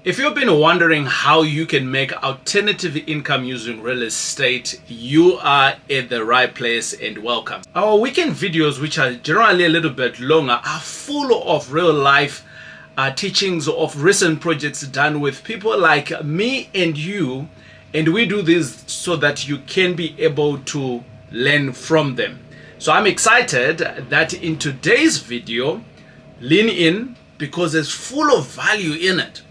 If you've been wondering how you can make alternative income using real estate, you are at the right place and welcome. Our weekend videos, which are generally a little bit longer, are full of real life teachings of recent projects done with people like me and you, and we do this so that you can be able to learn from them. So I'm excited that in today's video, lean in because it's full of value in it.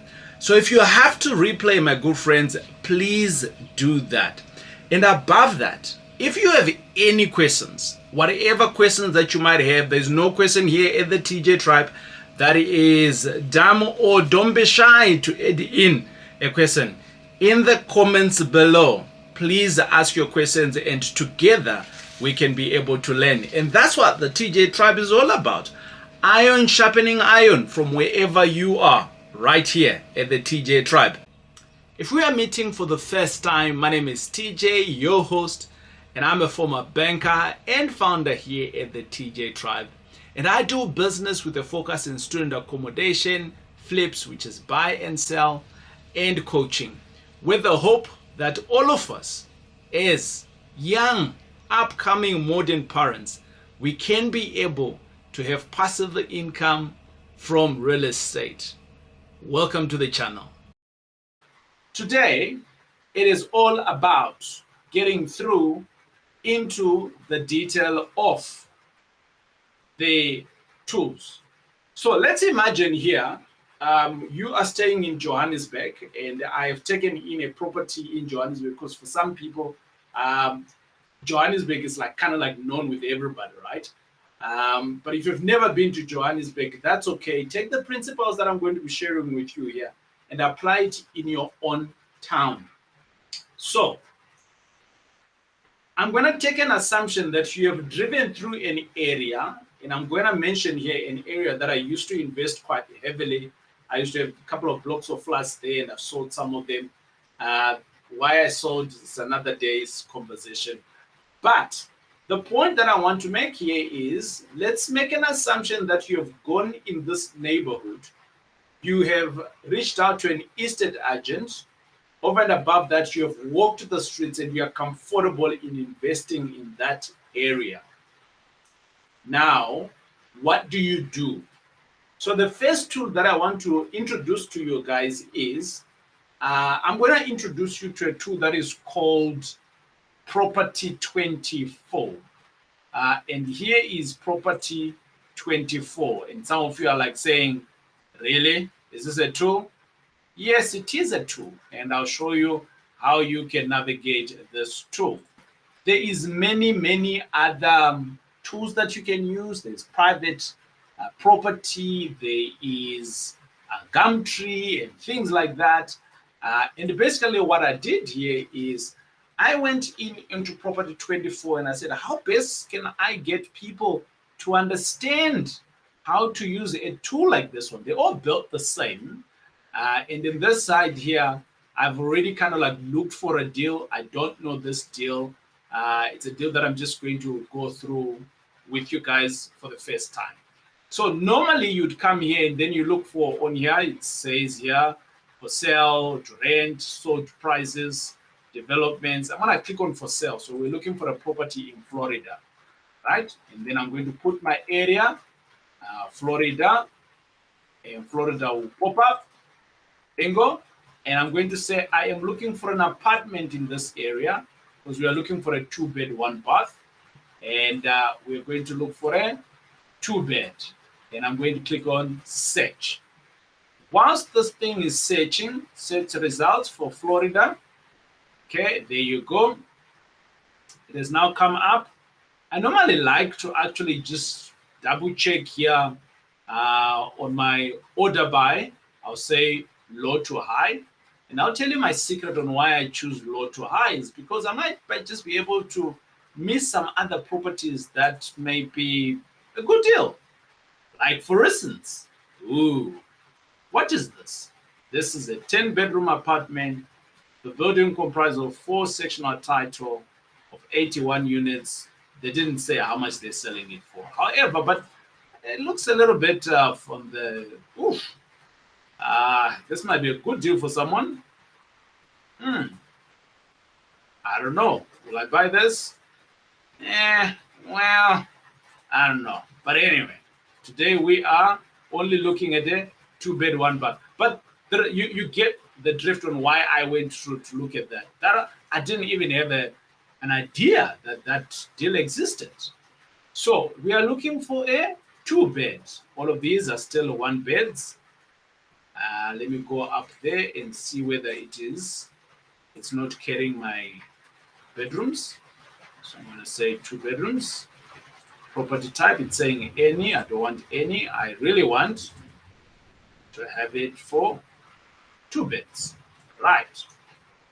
So if you have to replay, my good friends, please do that. And above that, if you have any questions, whatever questions that you might have, there's no question here at the TJ Tribe that is dumb, or don't be shy to add in a question in the comments below. Please ask your questions and together we can be able to learn. And that's what the TJ Tribe is all about. Iron sharpening iron from wherever you are, right here at the TJ Tribe. If we are meeting for the first time, my name is TJ, your host, and I'm a former banker and founder here at the TJ Tribe. And I do business with a focus in student accommodation, flips, which is buy and sell, and coaching, with the hope that all of us, as young, upcoming modern parents, we can be able to have passive income from real estate. Welcome to the channel. Today, it is all about getting through into the detail of the tools. So let's imagine here, you are staying in Johannesburg, and I have taken in a property in Johannesburg because for some people, Johannesburg is like kind of like known with everybody, right? But if you've never been to Johannesburg, that's okay. Take the principles that I'm going to be sharing with you here and apply it in your own town. So I'm going to take an assumption that you have driven through an area, and I'm going to mention here an area that I used to invest quite heavily. I used to have a couple of blocks of flats there, and I've sold some of them. Why I sold is another day's conversation. But the point that I want to make here is, let's make an assumption that you have gone in this neighborhood. You have reached out to an estate agent. Over and above that, you have walked the streets and you are comfortable in investing in that area. Now, what do you do? So the first tool that I want to introduce to you guys is, I'm going to introduce you to a tool that is called Property 24. And here is Property 24. And some of you are like saying, really? Is this a tool? Yes, it is a tool. And I'll show you how you can navigate this tool. There is many other tools that you can use. There's private property. There is Gumtree and things like that. And basically what I did here is, I went into Property 24 and I said, how best can I get people to understand how to use a tool like this one? They all built the same. And in this side here, I've already kind of like looked for a deal. I don't know this deal. It's a deal that I'm just going to go through with you guys for the first time. So normally you'd come here and then you look for, on here, it says here, for sale, to rent, sold prices, developments. I'm going to click on for sale. So we're looking for a property in Florida, right? And then I'm going to put my area, Florida, and Florida will pop up. Bingo. And I'm going to say I am looking for an apartment in this area because we are looking for a 2-bed, 1-bath. And we're going to look for a 2-bed. And I'm going to click on search. Whilst this thing is searching, search results for Florida. Okay, there you go. It has now come up. I normally like to actually just double check here on my order by. I'll say low to high. And I'll tell you my secret on why I choose low to high is because I might just be able to miss some other properties that may be a good deal. Like for instance, what is this? This is a 10-bedroom apartment. The building comprises of 4 sectional title of 81 units. They didn't say how much they're selling it for. However, but it looks a little bit from the This might be a good deal for someone. I don't know. Will I buy this? Well, I don't know. But anyway, today we are only looking at a 2-bed, 1 bath. But you get the drift on why I went through to look at that. I didn't even have an idea that deal existed. So we are looking for a 2-bed. All of these are still 1-beds. Let me go up there and see whether it's not carrying my bedrooms. So I'm going to say 2 bedrooms. Property type, it's saying any. I don't want any. I really want to have it for 2 beds. Right.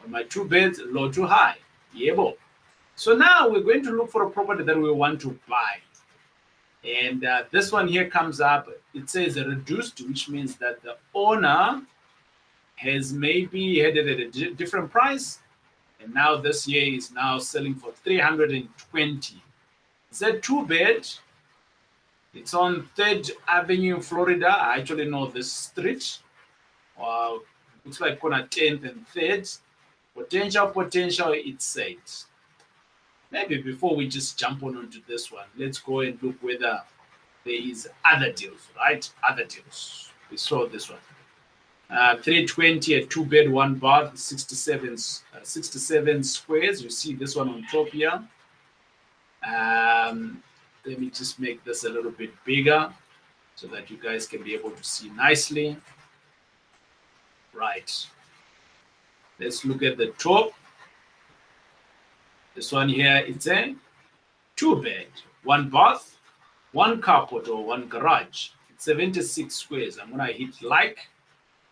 On my 2 beds, low to high. Yebo. So now we're going to look for a property that we want to buy. And this one here comes up. It says reduced, which means that the owner has maybe had it at a different price. And now this year is now selling for 320. It's a 2-bed. It's on 3rd Avenue, Florida. I actually know this street. Looks like corner 10th and 3rd. Potential, it said. Maybe before we just jump onto this one, let's go and look whether there is other deals, right? Other deals. We saw this one. 320, a 2-bed, 1-bath, 67 squares. You see this one on top here. Let me just make this a little bit bigger so that you guys can be able to see nicely. Right. Let's look at the top. This one here, it's a 2-bed, 1-bath, 1 carport or 1 garage. It's 76 squares. I'm going to hit like.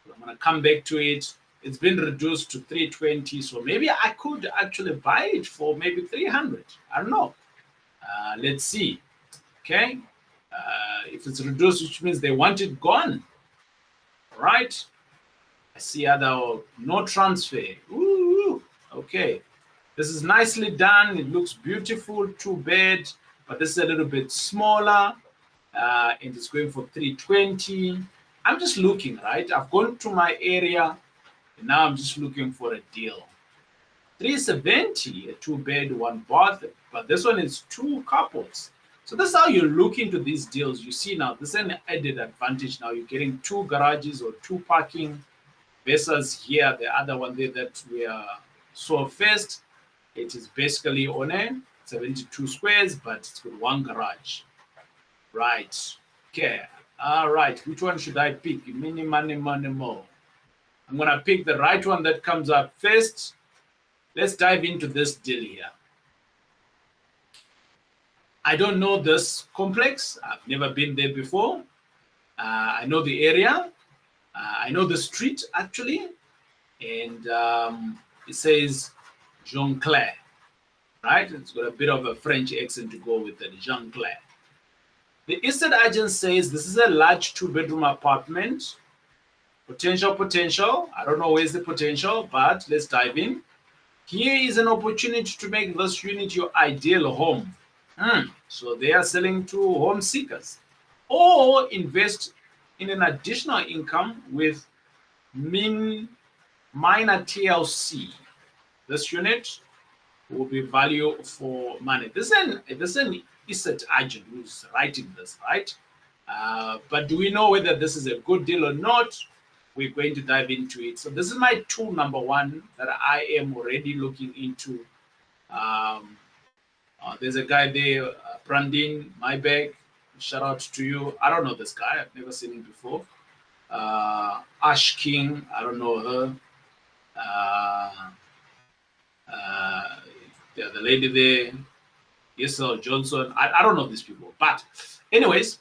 I'm going to come back to it. It's been reduced to 320. So maybe I could actually buy it for maybe 300. I don't know. Let's see. Okay. If it's reduced, which means they want it gone. All right. I see other no transfer. Ooh, okay. This is nicely done. It looks beautiful. 2-bed, but this is a little bit smaller. And it's going for 320. I'm just looking, right? I've gone to my area, and now I'm just looking for a deal. 370, a 2-bed, 1-bath, but this one is 2 carports. So that's how you look into these deals. You see now, this is an added advantage. Now you're getting 2 garages or 2 parking versus here, the other one there that we saw first. It is basically on a 72 squares, but it's got 1 garage. Right. Okay. All right. Which one should I pick? Mini, money, more. I'm going to pick the right one that comes up first. Let's dive into this deal here. I don't know this complex. I've never been there before. I know the area. I know the street, actually. And it says Jean Claire, right? It's got a bit of a French accent to go with it, Jean Claire. The estate agent says this is a large 2-bedroom apartment. Potential. I don't know where's the potential, but let's dive in. Here is an opportunity to make this unit your ideal home. So they are selling to home seekers or invest in an additional income with minor TLC. This unit will be value for money. This is an estate agent who's writing this, right? But do we know whether this is a good deal or not? We're going to dive into it. So this is my tool number 1 that I am already looking into. There's a guy there, Brandon, my bag. Shout out to you. I don't know this guy. I've never seen him before. Ash King. I don't know her. The lady there, Yesel Johnson. I don't know these people. But anyways,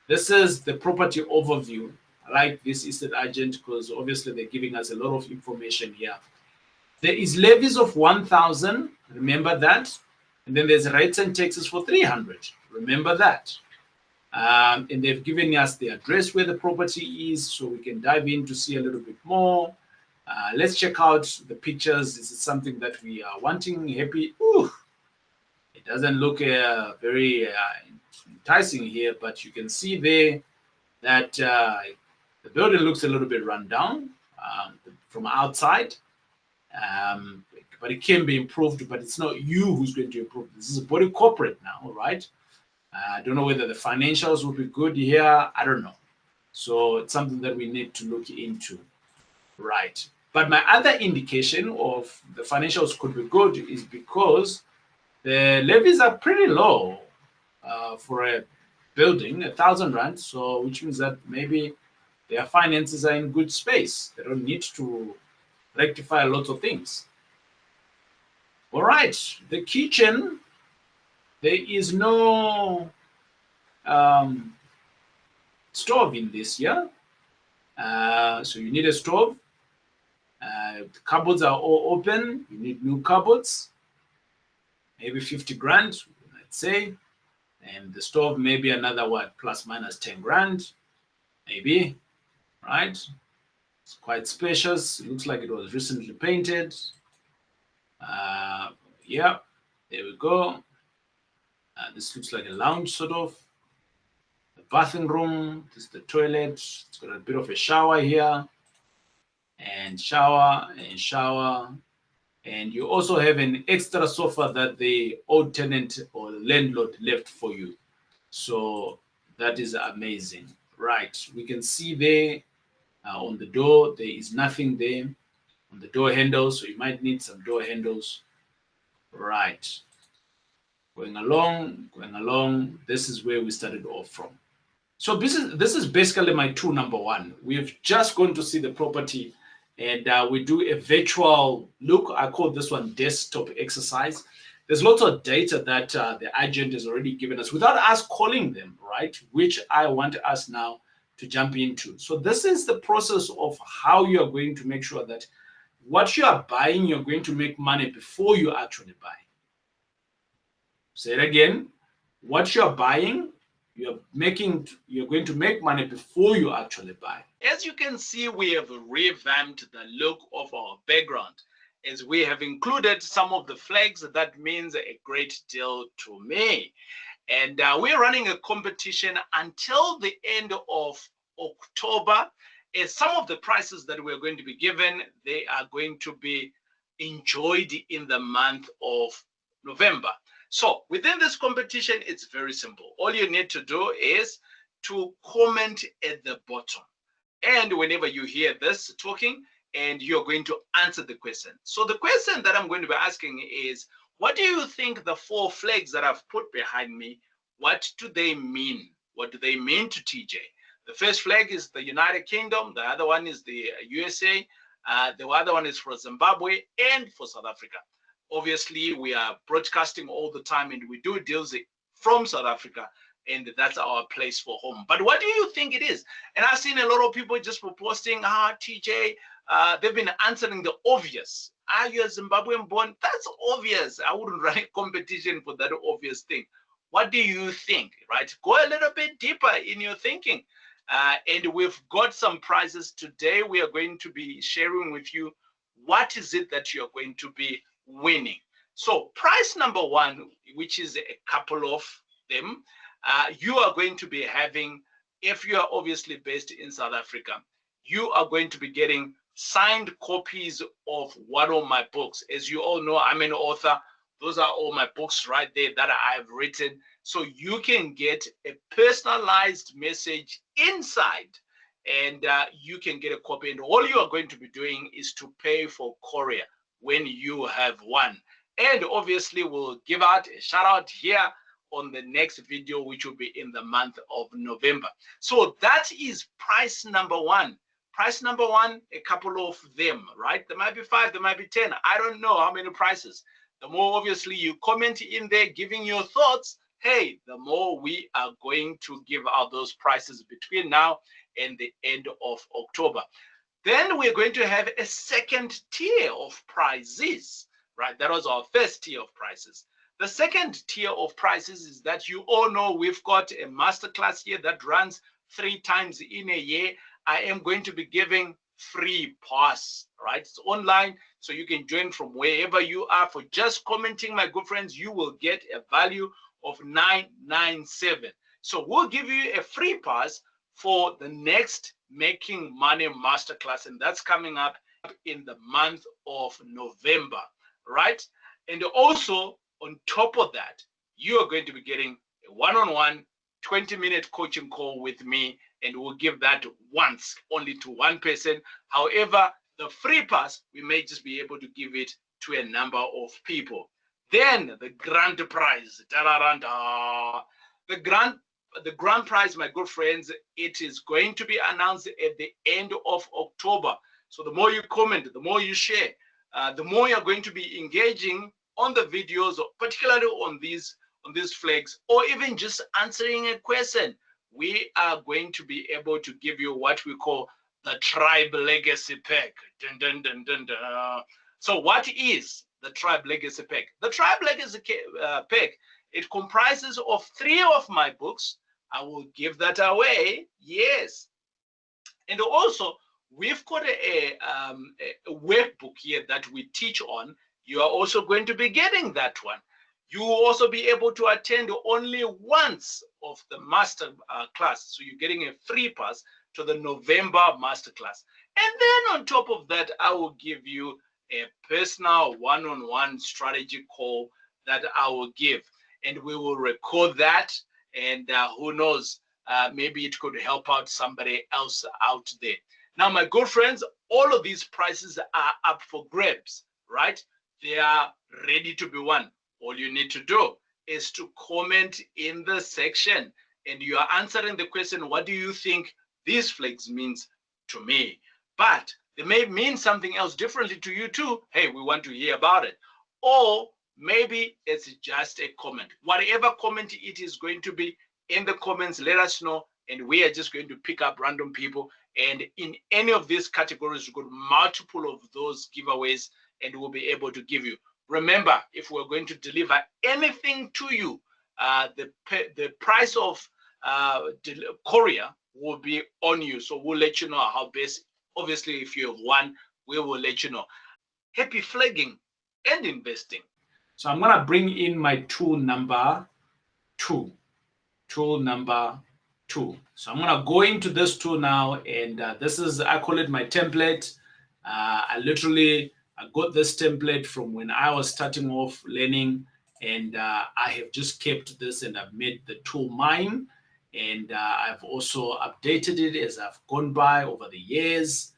this is the property overview. I like this estate agent because obviously they're giving us a lot of information here. There is levies of 1,000. Remember that. And then there's rates and taxes for 300. Remember that. And they've given us the address where the property is so we can dive in to see a little bit more. Let's check out the pictures. This is something that we are wanting. Happy. Ooh, it doesn't look very enticing here, but you can see there that the The building looks a little bit run down from outside, but it can be improved, but it's not you who's going to improve. This is a body corporate now, right? I don't know whether the financials will be good here. I don't know. So it's something that we need to look into, right? But my other indication of the financials could be good is because the levies are pretty low for a building, 1,000 rand. So which means that maybe their finances are in good space. They don't need to rectify lots of things. All right, the kitchen, there is no stove in this year. So you need a stove. The cupboards are all open. You need new cupboards, maybe 50 grand, let's say. And the stove, maybe another what, plus minus 10 grand, maybe, right? It's quite spacious. It looks like it was recently painted. Yeah, there we go. This looks like a lounge sort of. The bathing room, this is the toilet. It's got a bit of a shower here. And shower and shower. And you also have an extra sofa that the old tenant or landlord left for you. So that is amazing. Right, we can see there on the door, there is nothing there on the door handles. So you might need some door handles. Right. Going along. This is where we started off from. So this is basically my tool number one. We've just gone to see the property and we do a virtual look. I call this one desktop exercise. There's lots of data that the agent has already given us without us calling them, right? Which I want us now to jump into. So this is the process of how you are going to make sure that what you are buying, you're going to make money before you actually buy. Say it again. What you're buying, you're going to make money before you actually buy. As you can see, we have revamped the look of our background as we have included some of the flags. That means a great deal to me. And we're running a competition until the end of October. As some of the prices that we're going to be given, they are going to be enjoyed in the month of November. So within this competition, it's very simple. All you need to do is to comment at the bottom. And whenever you hear this talking, and you're going to answer the question. So the question that I'm going to be asking is, what do you think the 4 flags that I've put behind me, what do they mean? What do they mean to TJ? The first flag is the United Kingdom. The other one is the USA. The other one is for Zimbabwe and for South Africa. Obviously, we are broadcasting all the time and we do deals from South Africa, and that's our place for home. But what do you think it is? And I've seen a lot of people just posting, TJ, they've been answering the obvious. Are you a Zimbabwean born? That's obvious. I wouldn't run a competition for that obvious thing. What do you think, right? Go a little bit deeper in your thinking. And we've got some prizes today. We are going to be sharing with you what is it that you're going to be winning. So prize number 1, which is a couple of them, you are going to be having, if you are obviously based in South Africa, you are going to be getting signed copies of one of my books. As you all know, I'm an author. Those are all my books right there that I've written. So you can get a personalized message inside, and you can get a copy. And all you are going to be doing is to pay for courier when you have won. And obviously, we'll give out a shout out here on the next video, which will be in the month of November. So that is prize number 1. Prize number 1, a couple of them, right? There might be 5, there might be 10. I don't know how many prizes. The more obviously you comment in there giving your thoughts, hey, the more we are going to give out those prizes between now and the end of October. Then we're going to have a second tier of prizes, right? That was our first tier of prizes. The second tier of prizes is that you all know we've got a masterclass here that runs 3 times in a year. I am going to be giving free pass, right? It's online, so you can join from wherever you are. For just commenting, my good friends, you will get a value of 997. So we'll give you a free pass for the next Making Money Masterclass, and that's coming up in the month of November, right? And also, on top of that, you are going to be getting a one-on-one 20-minute coaching call with me, and we'll give that once only to one person. However, the free pass, we may just be able to give it to a number of people. Then the grand prize, the grand prize, my good friends, it is going to be announced at the end of October. So the more you comment, the more you share, the more you're going to be engaging on the videos, particularly on these flags, or even just answering a question. We are going to be able to give you what we call the Tribe Legacy Pack. Dun, dun, dun, dun, dun. So what is the Tribe Legacy Pack? The Tribe Legacy Pack, it comprises of 3 of my books. I will give that away, yes. And also, we've got a workbook here that we teach on. You are also going to be getting that one. You will also be able to attend only once of the master class. So you're getting a free pass to the November master class. And then on top of that, I will give you a personal one-on-one strategy call that I will give. And we will record that. And who knows, maybe it could help out somebody else out there. Now, my good friends, all of these prices are up for grabs, right? They are ready to be won. All you need to do is to comment in the section, and you are answering the question, what do you think these flags means to me? But they may mean something else differently to you too. Hey, we want to hear about it. Or maybe it's just a comment. Whatever comment it is going to be in the comments, let us know, and we are just going to pick up random people. And in any of these categories, we've got multiple of those giveaways, and we'll be able to give you. Remember, if we're going to deliver anything to you, the price of courier will be on you. So we'll let you know how best. Obviously, if you have won, we will let you know. Happy flagging and investing. So I'm going to bring in my tool number 2. Tool number 2. So I'm going to go into this tool now, and this is, I call it my template. I got this template from when I was starting off learning, and I have just kept this, and I've made the tool mine, and I've also updated it as I've gone by over the years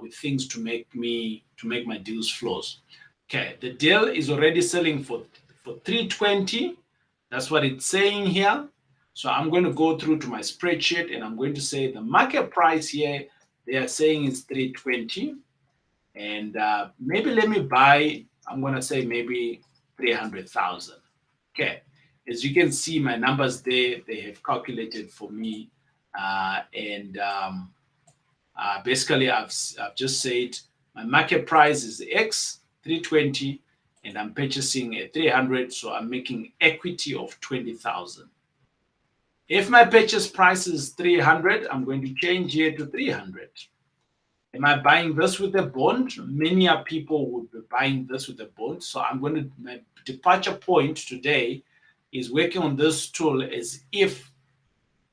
with things to make my deals flows. Okay, the deal is already selling for 320. That's what it's saying here. So I'm going to go through to my spreadsheet, and I'm going to say the market price here, they are saying is 320. And maybe let me buy, I'm going to say maybe 300,000. Okay. As you can see, my numbers there, they have calculated for me. Basically, I've just said my market price is X, 320, and I'm purchasing at 300. So I'm making equity of 20,000. If my purchase price is 300, I'm going to change here to 300. Am I buying this with a bond? Many people would be buying this with a bond. So my departure point today is working on this tool as if,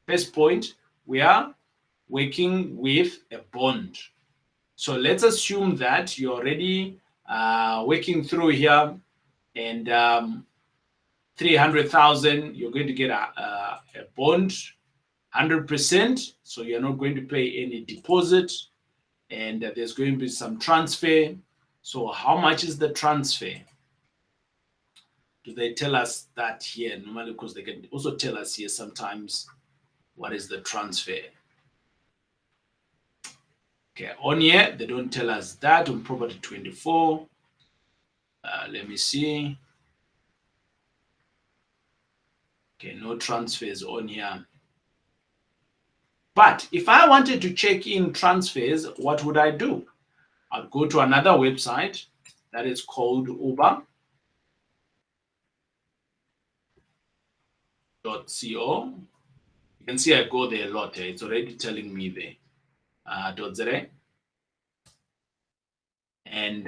first point, we are working with a bond. So let's assume that you're already working through here, and 300,000, you're going to get a bond, 100%. So you're not going to pay any deposit. And there's going to be some transfer. So how much is the transfer? Do they tell us that here? Normally, because they can also tell us here sometimes what is the transfer. Okay, on here, they don't tell us that on property 24. Let me see. Okay, no transfers on here. But if I wanted to check in transfers, what would I do? I'd go to another website that is called Uber.co. You can see I go there a lot. It's already telling me there. .za. And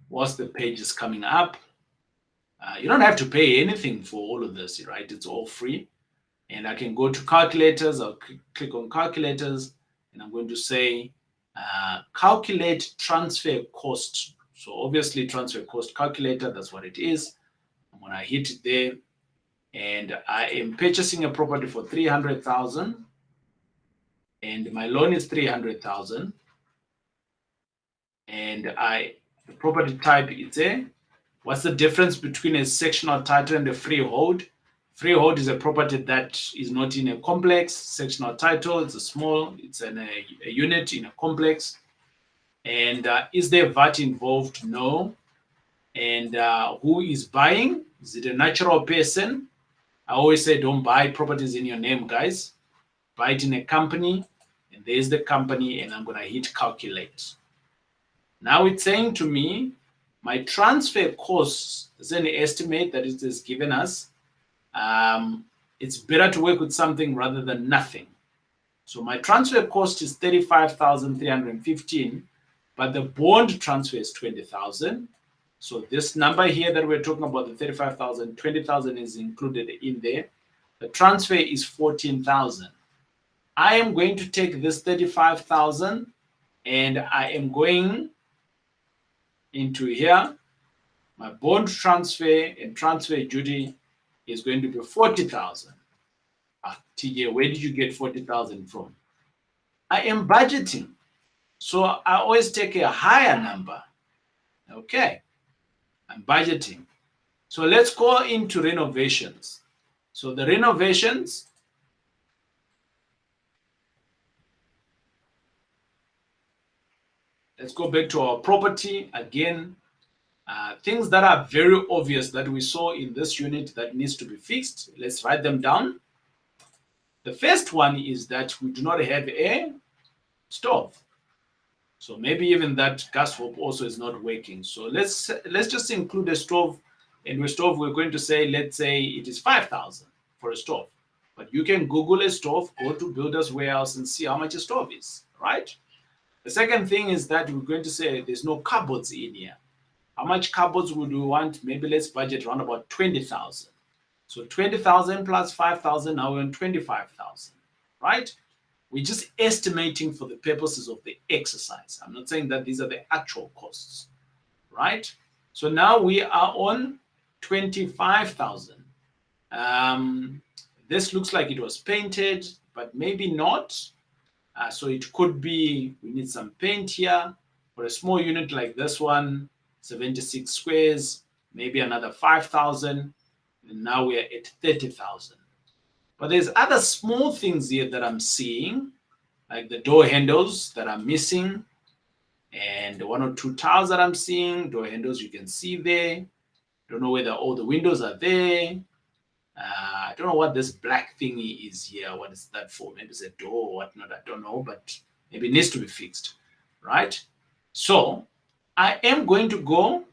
once the page is coming up, you don't have to pay anything for all of this, right? It's all free. And I can go to calculators. I'll click on calculators, and I'm going to say calculate transfer cost. So obviously transfer cost calculator, that's what it is. I'm going to hit it there, and I am purchasing a property for 300,000, and my loan is 300,000, and the property type is a, what's the difference between a sectional title and a freehold? Freehold is a property that is not in a complex. Sectional title, it's a unit in a complex. And is there VAT involved? No. And who is buying? Is it a natural person? I always say don't buy properties in your name, guys. Buy it in a company, and there's the company, and I'm going to hit calculate. Now it's saying to me, my transfer costs, is an estimate that it has given us. It's better to work with something rather than nothing. So my transfer cost is 35,315, but the bond transfer is 20,000. So this number here that we're talking about, the 35,000, 20,000 is included in there. The transfer is 14,000. I am going to take this 35,000 and I am going into here. My bond transfer and transfer duty is going to be 40,000. TJ, where did you get 40,000 from? I am budgeting. So I always take a higher number. Okay. I'm budgeting. So let's go into renovations. So the renovations, let's go back to our property again. Things that are very obvious that we saw in this unit that needs to be fixed. Let's write them down. The first one is that we do not have a stove. So maybe even that gas hob also is not working. So let's just include a stove. And with stove, we're going to say, let's say it is 5,000 for a stove. But you can Google a stove, go to Builders Warehouse and see how much a stove is, right? The second thing is that we're going to say there's no cupboards in here. How much cupboards would we want? Maybe let's budget around about 20,000. So 20,000 plus 5,000, now we're on 25,000, right? We're just estimating for the purposes of the exercise. I'm not saying that these are the actual costs, right? So now we are on 25,000. This looks like it was painted, but maybe not. So it could be, we need some paint here. For a small unit like this one, 76 squares, maybe another 5,000. And now we are at 30,000. But there's other small things here that I'm seeing, like the door handles that are missing, and one or two tiles that I'm seeing. Door handles you can see there. Don't know whether all the windows are there. I don't know what this black thingy is here. What is that for? Maybe it's a door or whatnot. I don't know, but maybe it needs to be fixed, right? So I am going to go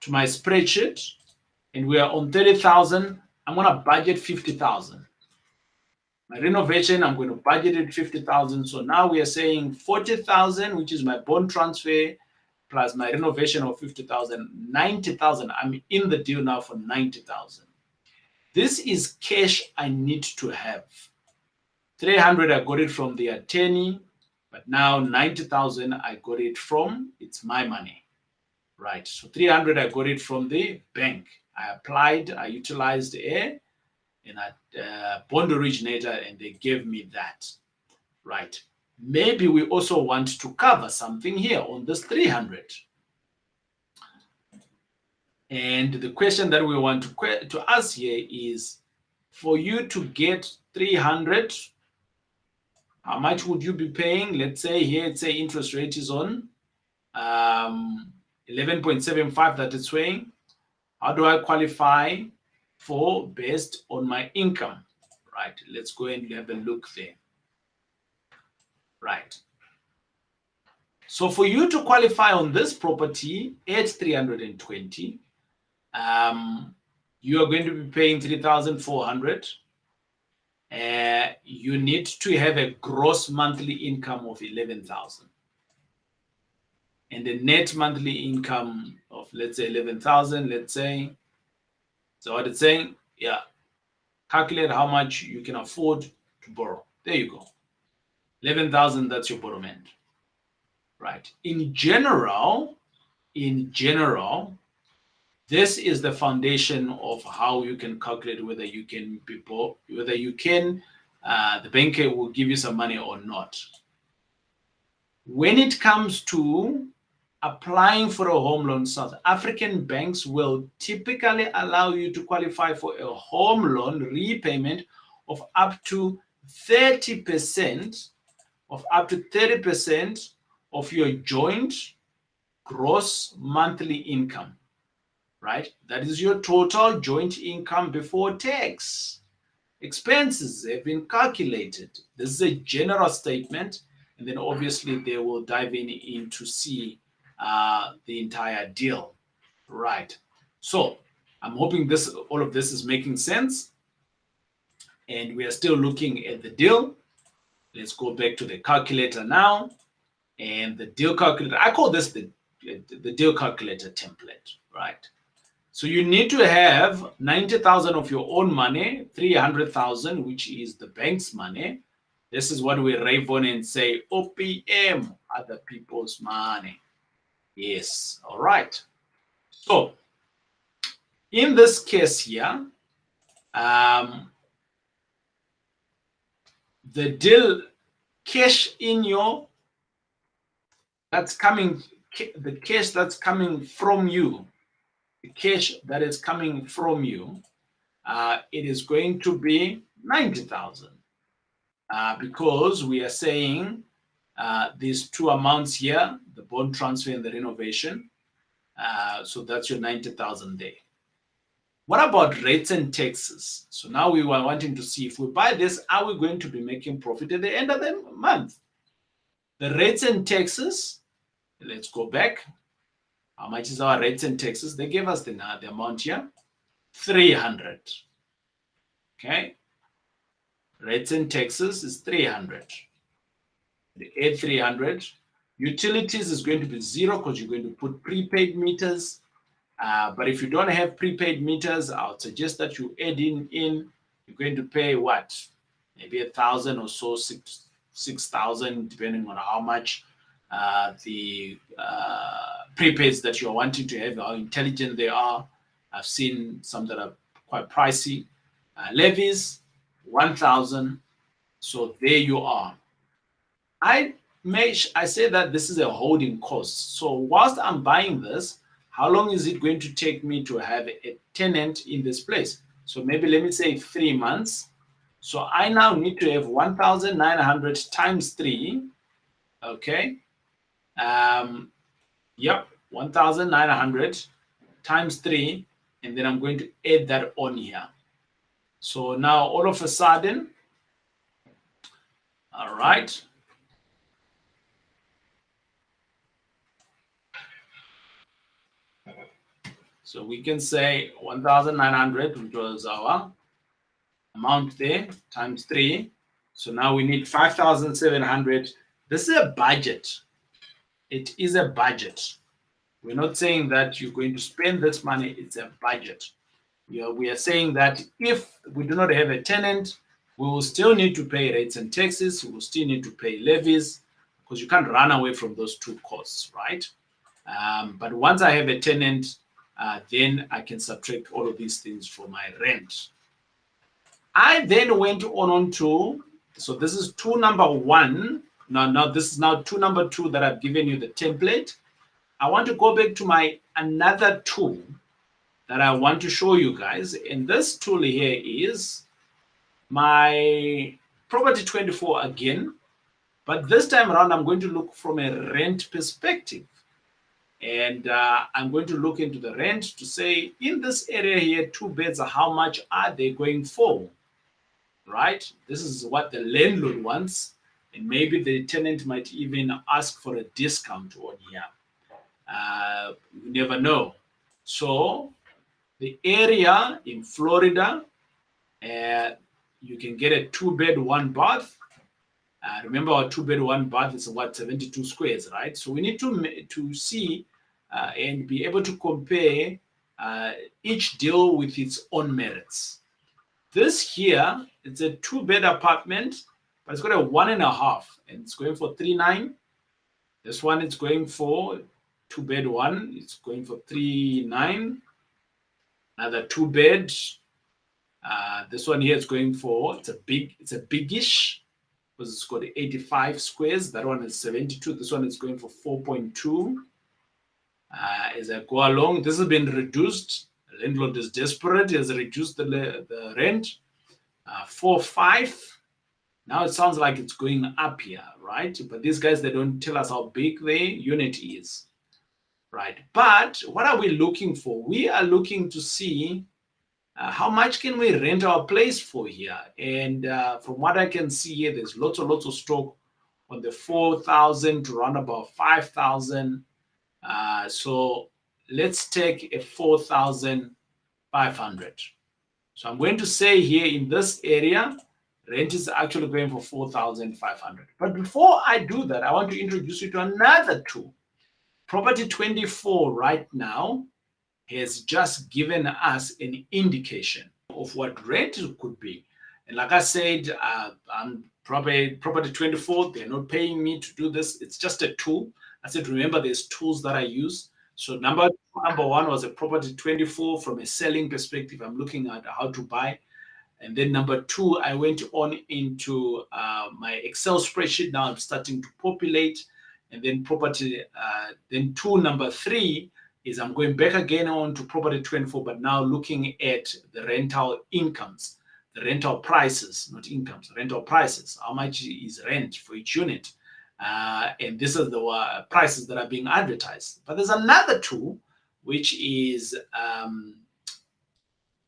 to my spreadsheet, and we are on 30,000. I'm going to budget 50,000. My renovation, I'm going to budget it 50,000. So now we are saying 40,000, which is my bond transfer, plus my renovation of 50,000, 90,000. I'm in the deal now for 90,000. This is cash I need to have. 300, I got it from the attorney, but now 90,000, I got it from, it's my money, right? So 300, I got it from the bank. I applied, I utilized a bond originator, and they gave me that, right? Maybe we also want to cover something here on this 300. And the question that we want to ask here is, for you to get 300, how much would you be paying? Let's say here, let's say interest rate is on 11.75 that it's saying. How do I qualify for based on my income? Right, let's go and have a look there. Right. So for you to qualify on this property at 320, you are going to be paying 3,400. You need to have a gross monthly income of 11,000. And the net monthly income of, let's say, 11,000, let's say. So what it's saying, yeah, calculate how much you can afford to borrow. There you go. 11,000, that's your bottom end, right? In general, this is the foundation of how you can calculate whether you can the banker will give you some money or not. When it comes to applying for a home loan, South African banks will typically allow you to qualify for a home loan repayment of up to 30% of your joint gross monthly income, right? That is your total joint income before tax. Expenses have been calculated. This is a general statement, and then obviously they will dive in to see the entire deal, right? So I'm hoping all of this is making sense, and we are still looking at the deal. Let's go back to the calculator now, and the deal calculator. I call this the deal calculator template, right? So you need to have 90,000 of your own money, 300,000, which is the bank's money. This is what we rave on and say, OPM, other people's money. Yes, all right. So in this case here, the deal cash in your, that's coming, the cash that's coming from you, the cash that is coming from you, it is going to be 90,000 because we are saying these two amounts here, the bond transfer and the renovation. So that's your 90,000 there. What about rates and taxes? So now we were wanting to see if we buy this, are we going to be making profit at the end of the month? The rates and taxes, let's go back. How much is our rates and taxes? They gave us the amount here, 300. Okay. Rates and taxes is 300. The add 300. Utilities is going to be 0 because you're going to put prepaid meters. But if you don't have prepaid meters, I would suggest that you add in. You're going to pay what? Maybe 1,000 or so, 6,000, depending on how much the prepaids that you're wanting to have, how intelligent they are. I've seen some that are quite pricey. Levies, 1,000. So there you are. I say that this is a holding cost. So whilst I'm buying this, how long is it going to take me to have a tenant in this place? So maybe let me say 3 months. So I now need to have 1,900 times 3. Okay. Yep, 1,900 times 3, and then I'm going to add that on here. So now all of a sudden, all right. So we can say 1,900, which was our amount there, times 3. So now we need 5,700. This is a budget. It is a budget. We're not saying that you're going to spend this money. It's a budget. We are saying that if we do not have a tenant, we will still need to pay rates and taxes. We will still need to pay levies because you can't run away from those two costs, right? But once I have a tenant, then I can subtract all of these things from my rent. I then went on to, so this is tool number 1. Now this is now tool number 2 that I've given you the template. I want to go back to my another tool that I want to show you guys. And this tool here is my property 24 again. But this time around, I'm going to look from a rent perspective. And I'm going to look into the rent to say, in this area here, 2 beds, how much are they going for? Right? This is what the landlord wants. And maybe the tenant might even ask for a discount on here. You never know. So the area in Florida, you can get a 2-bed, 1-bath. Remember, our 2-bed, 1-bath is what, 72 squares, right? So we need to see and be able to compare each deal with its own merits. This here, it's a 2-bed apartment. but it's got a 1.5, and it's going for 3.9. This one is going for 2-bed one. It's going for 3.9. Another 2-bed. This one here is going for, it's a biggish, because it's got 85 squares. That one is 72. This one is going for 4.2. As I go along, this has been reduced. The landlord is desperate. He has reduced the rent. 4.5. Now it sounds like it's going up here, right? But these guys, they don't tell us how big the unit is, right? But what are we looking for? We are looking to see how much can we rent our place for here. And from what I can see here, there's lots of stock on the 4,000 to around about 5,000. So let's take a 4,500. So I'm going to say here in this area, rent is actually going for 4,500. But before I do that, I want to introduce you to another tool. Property 24 right now has just given us an indication of what rent could be. And like I said, I'm property 24, they're not paying me to do this. It's just a tool. I said, remember, there's tools that I use. So number one was a property 24 from a selling perspective. I'm looking at how to buy. And then number 2, I went on into my Excel spreadsheet. Now I'm starting to populate. And then property, then number 3 is I'm going back again on to property 24, but now looking at the rental incomes, the rental prices, not incomes, rental prices. How much is rent for each unit? And this is the prices that are being advertised. But there's another tool, which is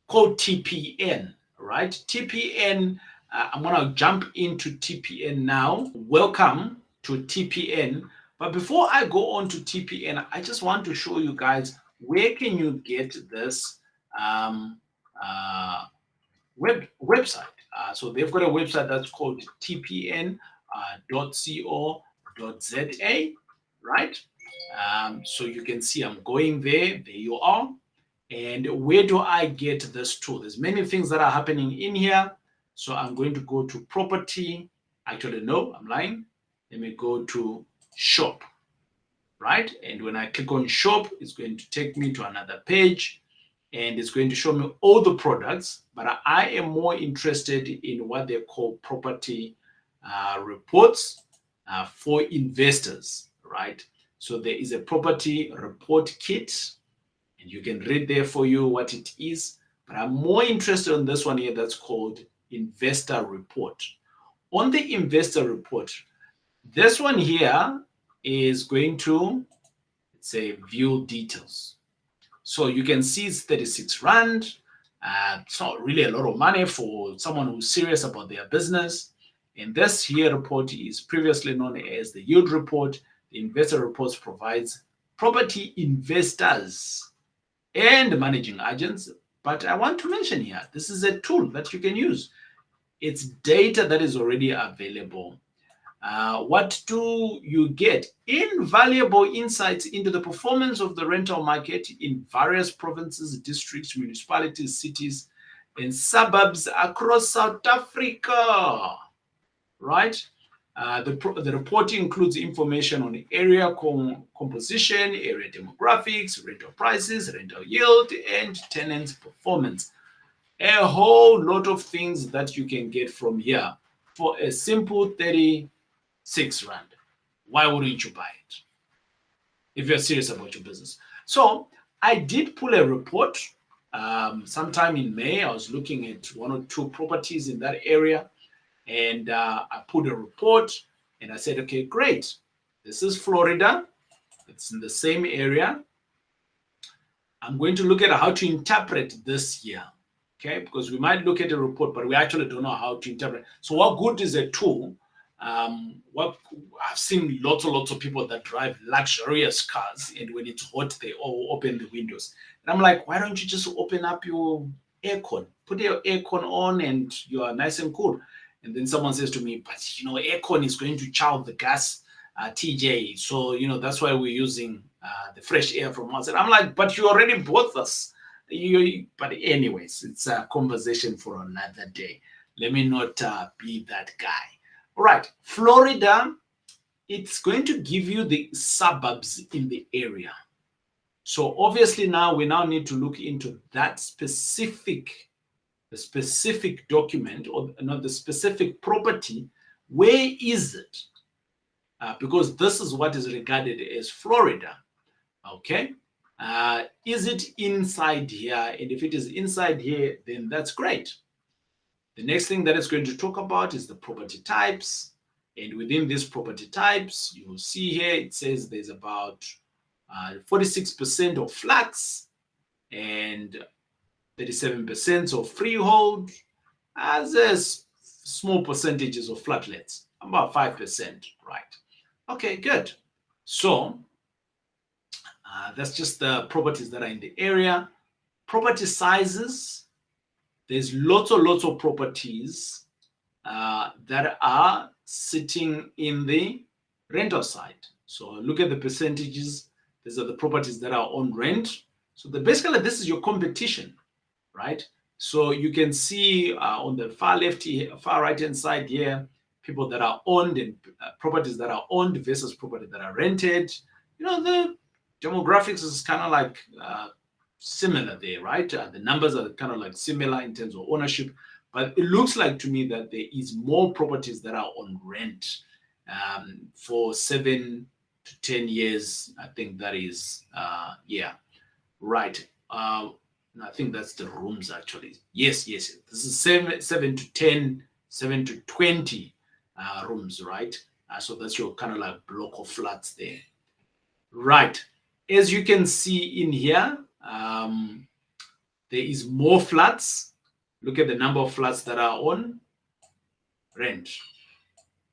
called TPN, right? TPN, I'm going to jump into TPN now. Welcome to TPN. But before I go on to TPN, I just want to show you guys where can you get this website. So they've got a website that's called tpn.co.za, right? So you can see I'm going there. There you are. And where do I get this tool? There's many things that are happening in here. So I'm going to go to property. Actually, no, I'm lying. Let me go to shop, right? And when I click on shop, it's going to take me to another page, and it's going to show me all the products. But I am more interested in what they call property reports for investors, right? So there is a property report kit, and you can read there for you what it is. But I'm more interested in this one here that's called investor report. On the investor report, this one here is going to say view details. So you can see it's 36 Rand. It's not really a lot of money for someone who's serious about their business. And this here report is previously known as the yield report. The investor reports provides property investors and managing agents. But I want to mention here, this is a tool that you can use. It's data that is already available. What do you get? Invaluable insights into the performance of the rental market in various provinces, districts, municipalities, cities, and suburbs across South Africa, right? The report includes information on area composition, area demographics, rental prices, rental yield, and tenants' performance. A whole lot of things that you can get from here for a simple 36 Rand. Why wouldn't you buy it if you're serious about your business? So I did pull a report sometime in May. I was looking at 1 or 2 properties in that area, and I pulled a report, and I said, okay, great. This is Florida. It's in the same area. I'm going to look at how to interpret this here. Okay, because we might look at a report, but we actually don't know how to interpret. So what good is a tool? What I've seen lots of people that drive luxurious cars, and when it's hot, they all open the windows. And I'm like, why don't you just open up your aircon, put your aircon on, and you are nice and cool. And then someone says to me, but aircon is going to chow the gas, TJ. So that's why we're using the fresh air from outside. I'm like, but you already bought this. But anyways, it's a conversation for another day. Let me not be that guy. All right, Florida, it's going to give you the suburbs in the area. So obviously now we now need to look into that specific, the specific document, or not the specific property. Where is it? Because this is what is regarded as Florida. Okay. Is it inside here? And if it is inside here, then that's great. The next thing that it's going to talk about is the property types. And within these property types, you will see here, it says there's about 46% of flats and 37% of freehold, as there's small percentages of flatlets, about 5%, right? Okay, good. So that's just the properties that are in the area. Property sizes, there's lots of properties that are sitting in the rental side. So look at the percentages. These are the properties that are on rent. So basically this is your competition, right? So you can see on the far left here, far right hand side here, people that are owned and properties that are owned versus property that are rented. You know, the demographics is kind of like similar there, right? The numbers are kind of like similar in terms of ownership, but it looks like to me that there is more properties that are on rent for 7 to 10 years. I think that is, yeah, right. I think that's the rooms actually. Yes. This is 7 to 10, 7 to 20 rooms, right? So that's your kind of like block of flats there. Right. As you can see in here, there is more flats. Look at the number of flats that are on rent,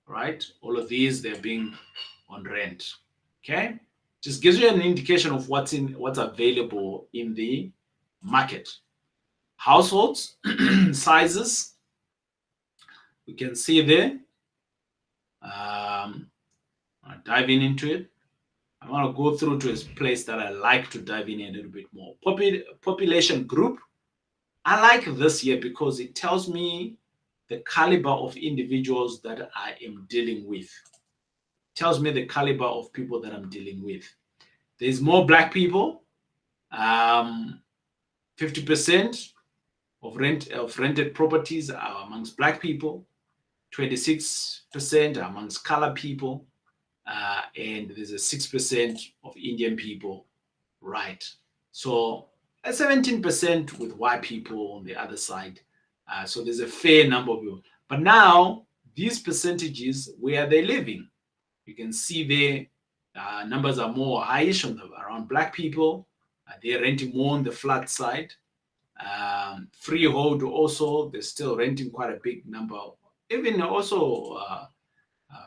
right? All of these, they're being on rent. Okay. Just gives you an indication of what's available in the market. Households, sizes, we can see there. Diving into it. I want to go through to a place that I like to dive in a little bit more. Population group. I like this here because it tells me the caliber of individuals that I am dealing with. It tells me the caliber of people that I'm dealing with. There's more black people. 50% of rented properties are amongst black people. 26% are amongst colored people. And there's a 6% of Indian people, right? So a 17% with white people on the other side. So there's a fair number of people. But now these percentages, where are they living? You can see the numbers are more highish around black people. They're renting more on the flat side. Freehold also, they're still renting quite a big number. Even also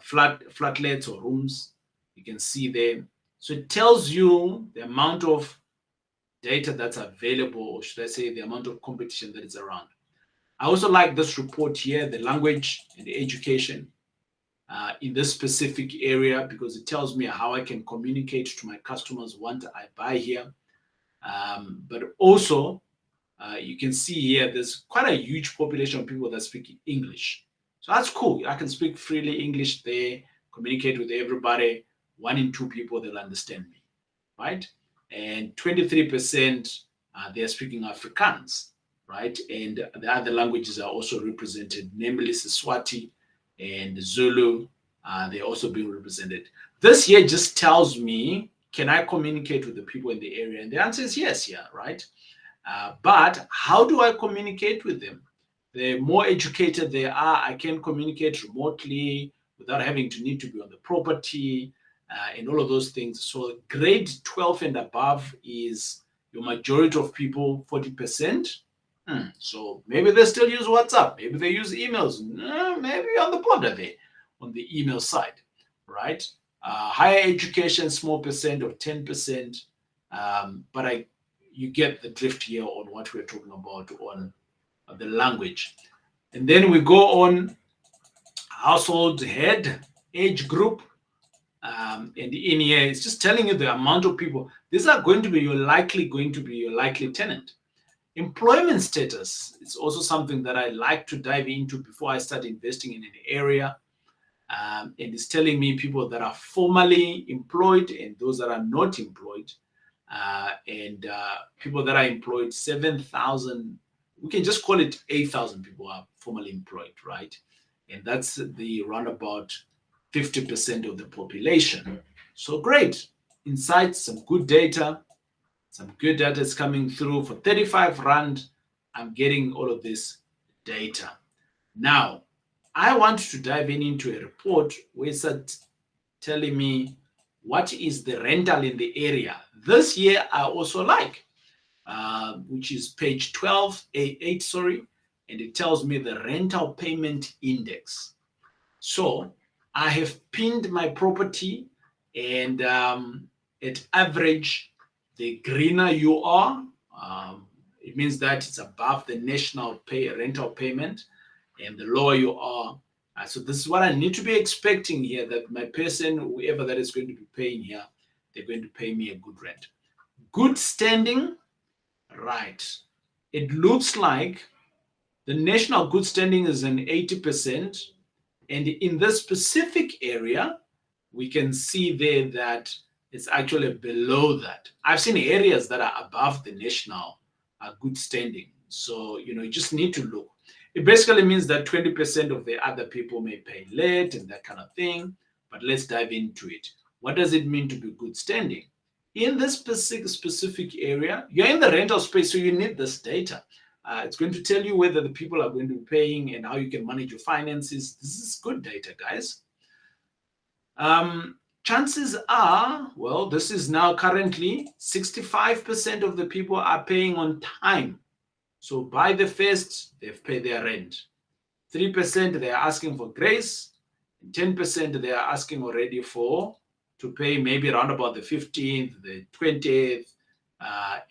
flatlets or rooms, you can see there. So it tells you the amount of data that's available, or should I say the amount of competition that is around. I also like this report here, the language and the education in this specific area, because it tells me how I can communicate to my customers once I buy here. But also, you can see here, there's quite a huge population of people that speak English. So that's cool. I can speak freely English there, communicate with everybody. 1 in 2 people, they'll understand me, right? And 23%, they're speaking Afrikaans, right? And the other languages are also represented, namely Siswati and Zulu. They're also being represented. This here just tells me, can I communicate with the people in the area? And the answer is yes, yeah, right? But how do I communicate with them? The more educated they are, I can communicate remotely without having to need to be on the property and all of those things. So grade 12 and above is your majority of people, 40%. So maybe they still use WhatsApp. Maybe they use emails. Maybe on the border there, on the email side, right? Higher education, small percent of 10%. But you get the drift here on what we're talking about on the language. And then we go on household head, age group, and in here it's just telling you the amount of people. These are going to be your likely tenant. Employment status is also something that I like to dive into before I start investing in an area. And it's telling me people that are formally employed and those that are not employed. And people that are employed, 7,000, we can just call it 8,000 people are formally employed, right? And that's the roundabout 50% of the population. So great. Insights, some good data. Some good data is coming through. For 35 Rand, I'm getting all of this data. Now, I want to dive into a report where it's telling me what is the rental in the area. This year, I also like, which is page 12, A8, sorry, and it tells me the rental payment index. So I have pinned my property, and at average, the greener you are, it means that it's above the national rental payment, and the lower you are. So this is what I need to be expecting here, that my person, whoever that is going to be paying here, they're going to pay me a good rent. Good standing, right. It looks like the national good standing is an 80%. And in this specific area, we can see there that it's actually below that. I've seen areas that are above the national good standing. So, you just need to look. It basically means that 20% of the other people may pay late and that kind of thing. But let's dive into it. What does it mean to be good standing? In this specific area, you're in the rental space, so you need this data. It's going to tell you whether the people are going to be paying and how you can manage your finances. This is good data, guys. Chances are, well, this is now currently 65% of the people are paying on time. So by the 1st, they've paid their rent. 3% they are asking for grace. 10% they are asking already to pay maybe around about the 15th, the 20th,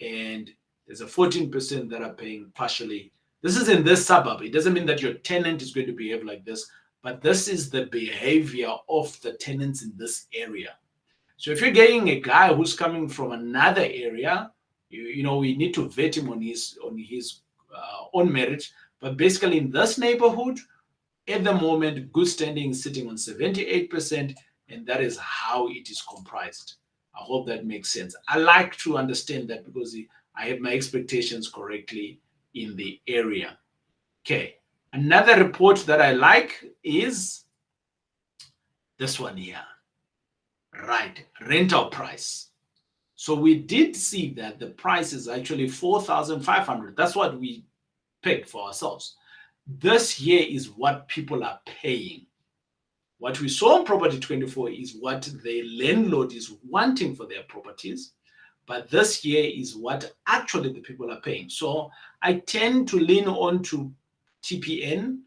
and there's a 14% that are paying partially. This is in this suburb. It doesn't mean that your tenant is going to behave like this, but this is the behavior of the tenants in this area. So if you're getting a guy who's coming from another area, we need to vet him on his own merit. But basically in this neighborhood, at the moment, good standing is sitting on 78%, and that is how it is comprised. I hope that makes sense. I like to understand that because I have my expectations correctly in the area. Okay. Another report that I like is this one here. Right. Rental price. So we did see that the price is actually 4,500. That's what we paid for ourselves. This year is what people are paying. What we saw on Property 24 is what the landlord is wanting for their properties. But this year is what actually the people are paying. So I tend to lean on to TPN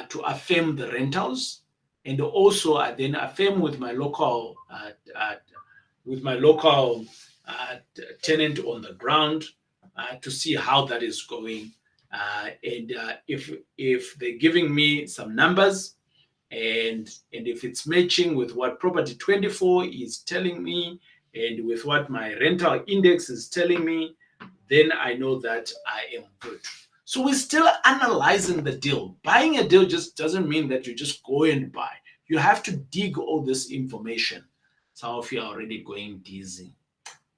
to affirm the rentals, and also I then affirm with my local tenant on the ground to see how that is going. And if they're giving me some numbers, and if it's matching with what Property 24 is telling me, and with what my rental index is telling me, then I know that I am good. So we're still analyzing the deal. Buying a deal just doesn't mean that you just go and buy. You have to dig all this information. Some of you are already going dizzy.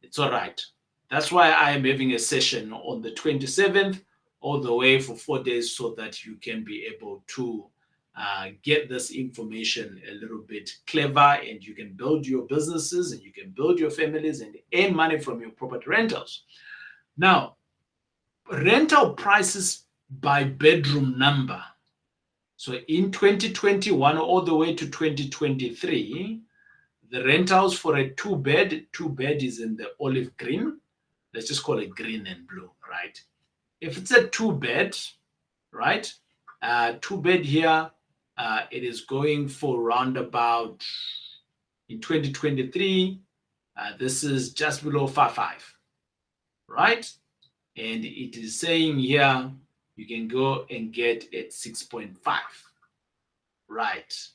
It's all right. That's why I am having a session on the 27th all the way for 4 days so that you can be able to get this information a little bit clever, and you can build your businesses and you can build your families and earn money from your property rentals. Now, rental prices by bedroom number. So in 2021 all the way to 2023, the rentals for a two bed is in the olive green. Let's just call it green and blue, right? If it's a 2-bed, right? 2-bed here, it is going for roundabout in 2023. This is just below 5.5, right? And it is saying here you can go and get at 6.5, right?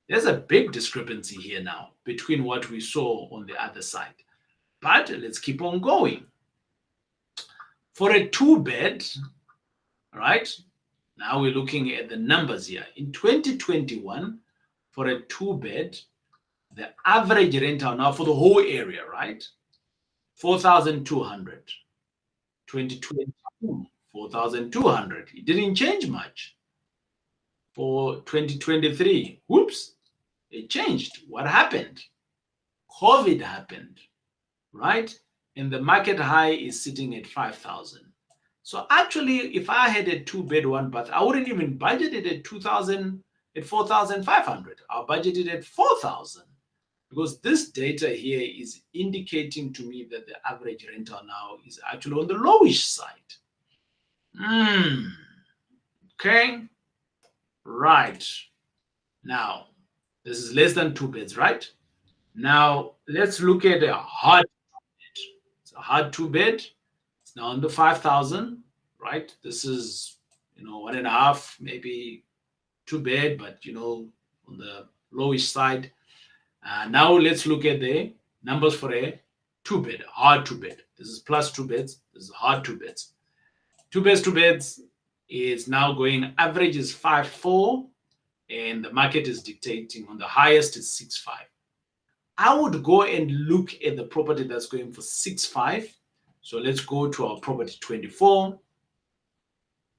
There's a big discrepancy here now between what we saw on the other side. But let's keep on going. For a 2-bed, right? Now we're looking at the numbers here. In 2021, for a 2-bed, the average rental now for the whole area, right? 4,200. 2022, 4,200. It didn't change much. For 2023, whoops, it changed. What happened? COVID happened, right? And the market high is sitting at 5,000. So actually, if I had a 2-bed, 1-bath, I wouldn't even budget it at 2,000, at 4,500. I'll budget it at 4,000, because this data here is indicating to me that the average rental now is actually on the lowish side. Okay. Right. Now, this is less than 2 beds, right? Now, let's look at a hard 2-bed. It's a hard 2-bed. It's now under 5,000, right? This is, 1.5, maybe 2-bed, but, on the lowish side. Now, let's look at the numbers for a 2-bed, hard 2-bed. This is plus 2 beds. This is hard 2 beds. 2 beds is now going, average is 5.4, and the market is dictating on the highest is 6.5. I would go and look at the property that's going for 6.5. So let's go to our property 24.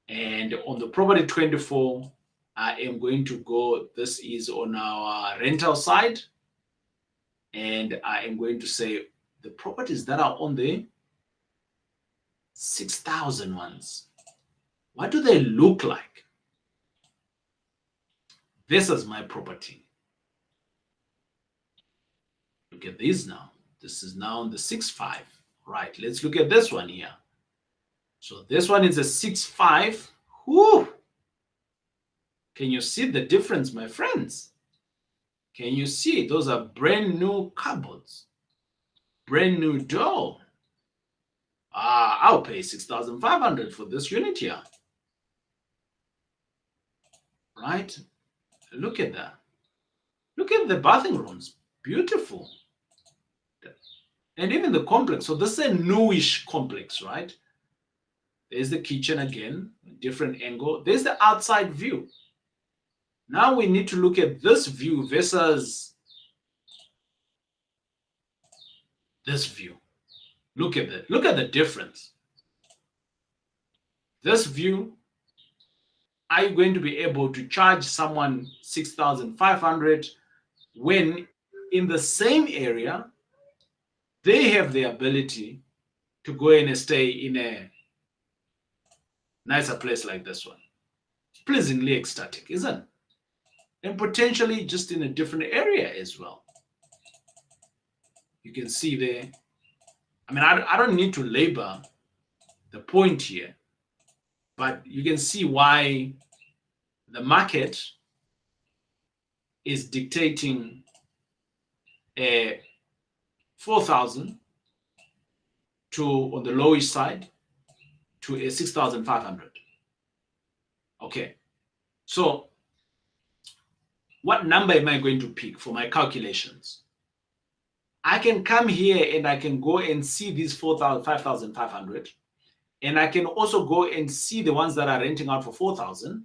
And on the property 24, I am going to go, this is on our rental side. And I am going to say the properties that are on the 6,000 ones, what do they look like? This is my property. Look at this now. This is now on the 6.5. Right, let's look at this one here. So this one is a 6.5. Whoo! Can you see the difference, my friends? Can you see? Those are brand new cupboards. Brand new door. I'll pay 6,500 for this unit here. Right? Look at that. Look at the bathing rooms. Beautiful. And even the complex. So this is a newish complex, right? There's the kitchen again, different angle. There's the outside view. Now we need to look at this view versus this view. Look at that. Look at the difference. This view, are you going to be able to charge someone 6,500 when in the same area, they have the ability to go in and stay in a nicer place like this one? It's pleasingly ecstatic, isn't it? And potentially just in a different area as well. You can see there. I mean, I don't need to labor the point here, but you can see why the market is dictating a 4,000 to, on the lowish side, to a 6,500. Okay, so what number am I going to pick for my calculations? I can come here and I can go and see these 5,500, and I can also go and see the ones that are renting out for 4,000,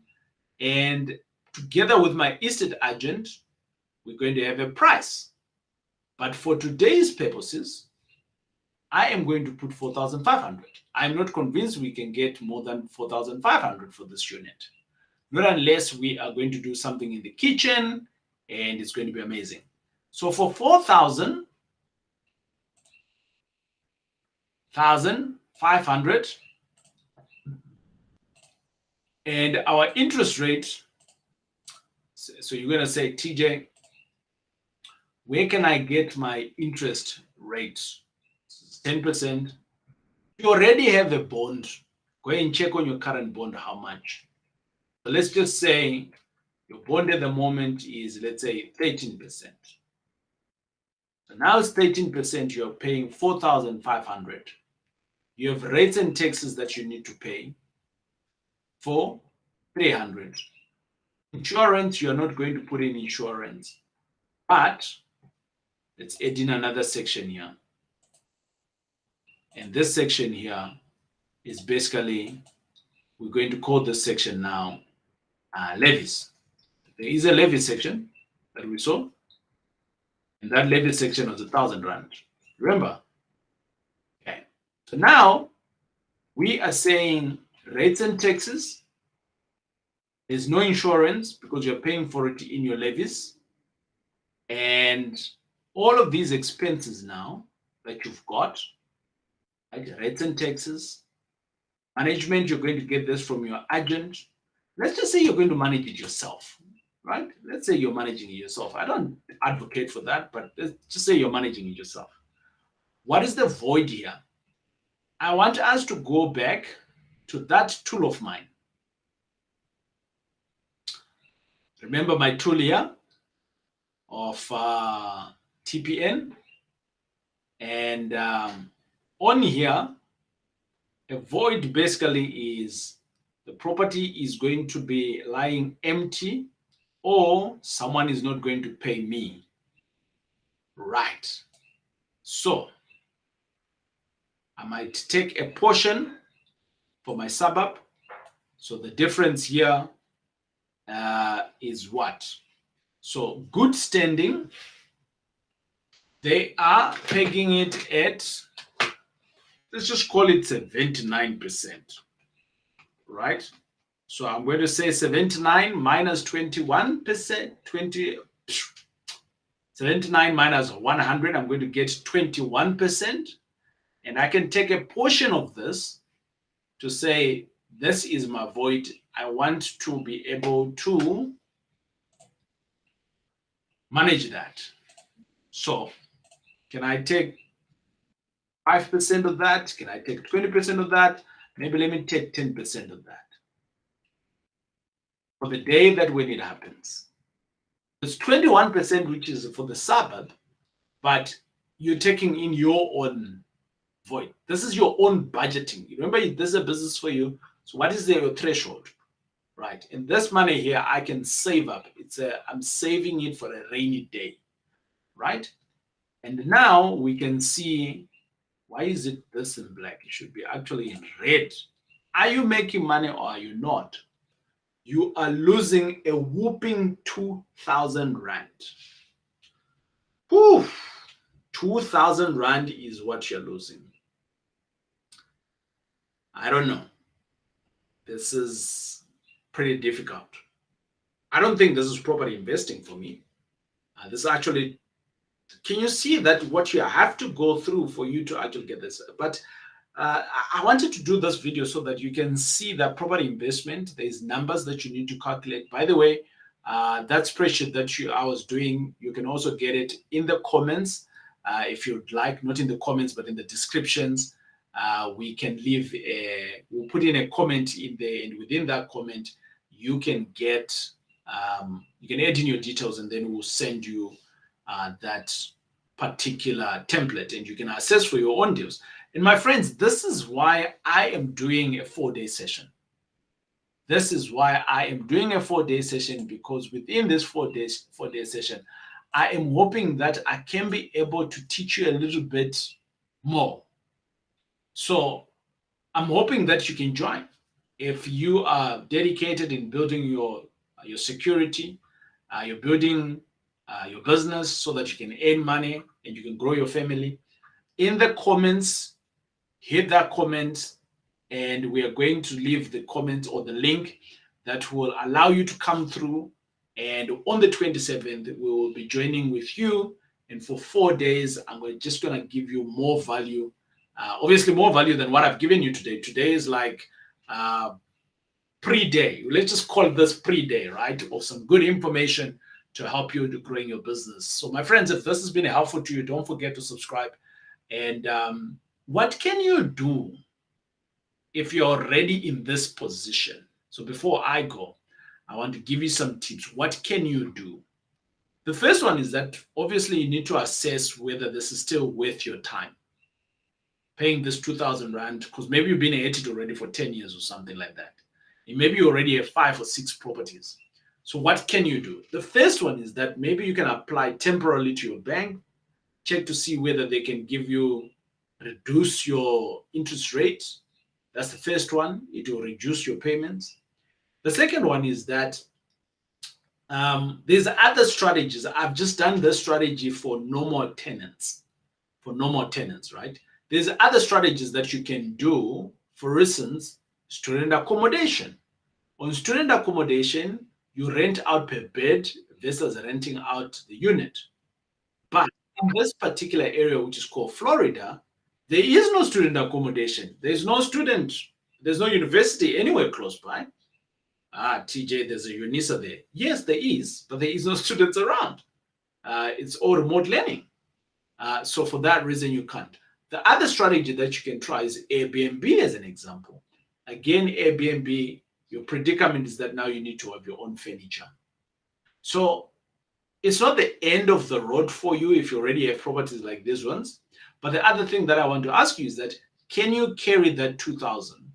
and together with my estate agent, we're going to have a price. But for today's purposes, I am going to put 4,500. I'm not convinced we can get more than 4,500 for this unit. Not unless we are going to do something in the kitchen and it's going to be amazing. So for 4,500 and our interest rate, so you're going to say, TJ, where can I get my interest rate? 10%. You already have a bond. Go and check on your current bond how much. So let's just say your bond at the moment is, let's say, 13%. So now it's 13%, you're paying 4,500. You have rates and taxes that you need to pay for 300. Insurance, you're not going to put in insurance. But let's add in another section here. And this section here is basically, we're going to call this section now levies. There is a levy section. that we saw. And that levy section was 1,000 rand. Remember? Okay. So now we are saying rates and taxes. There's no insurance because you're paying for it in your levies. And all of these expenses now that you've got, like rates and taxes, management, you're going to get this from your agent. Let's just say you're going to manage it yourself, right? Let's say you're managing it yourself. I don't advocate for that, but let's just say you're managing it yourself. What is the void here? I want us to go back to that tool of mine. Remember my tool here of TPN? And on here, a void basically is the property is going to be lying empty or someone is not going to pay me. Right. So I might take a portion for my suburb. So the difference here is what? So good standing, they are pegging it at, let's just call it 79%, right? So I'm going to say 79 minus 21%, 79 minus 100, I'm going to get 21%. And I can take a portion of this to say, this is my void. I want to be able to manage that. So can I take 5% of that? Can I take 20% of that? Maybe let me take 10% of that for the day that when it happens. It's 21%, which is for the suburb, but you're taking in your own void. This is your own budgeting. Remember, this is a business for you. So what is your threshold, right? And this money here, I can save up. I'm saving it for a rainy day, right? And now we can see, why is it this in black? It should be actually in red. Are you making money or are you not? You are losing a whooping 2,000 rand. Whew. 2,000 rand is what you're losing. I don't know. This is pretty difficult. I don't think this is property investing for me. This is actually, can you see that what you have to go through for you to actually get this? But I wanted to do this video so that you can see that property investment, there's numbers that you need to calculate. By the way, that spreadsheet that I was doing, you can also get it in the comments if you'd like, not in the comments, but in the descriptions. We can leave we'll put in a comment in there, and within that comment, you can get, you can add in your details, and then we'll send you that particular template, and you can assess for your own deals. And my friends, this is why I am doing a 4-day session. This is why I am doing a 4-day session, because within this 4-day session, I am hoping that I can be able to teach you a little bit more. So I'm hoping that you can join. If you are dedicated in building your security, you're building your business so that you can earn money and you can grow your family, in the comments, hit that comment, and we are going to leave the comment or the link that will allow you to come through. And on the 27th, we will be joining with you. And for 4 days, I'm just going to give you more value. Obviously, more value than what I've given you today. Today is like pre-day. Let's just call this pre-day, right? Of some good information to help you to growing your business. So my friends, if this has been helpful to you, don't forget to subscribe. And what can you do if you're already in this position? So before I go, I want to give you some tips. What can you do? The first one is that obviously you need to assess whether this is still worth your time. Paying this 2,000 rand, because maybe you've been at it already for 10 years or something like that. And maybe you already have 5 or 6 properties. So what can you do? The first one is that maybe you can apply temporarily to your bank, check to see whether they can give you, reduce your interest rate. That's the first one. It will reduce your payments. The second one is that There's other strategies. I've just done this strategy for normal tenants, right? There's other strategies that you can do. For instance, student accommodation. On student accommodation, you rent out per bed versus renting out the unit. But in this particular area, which is called Florida, there is no student accommodation. There's no university anywhere close by. TJ, there's a UNISA there. Yes, there is, but there is no students around. It's all remote learning. So for that reason, you can't. The other strategy that you can try is Airbnb as an example. Again, Airbnb, your predicament is that now you need to have your own furniture. So it's not the end of the road for you if you already have properties like these ones. But the other thing that I want to ask you is that, can you carry that 2,000?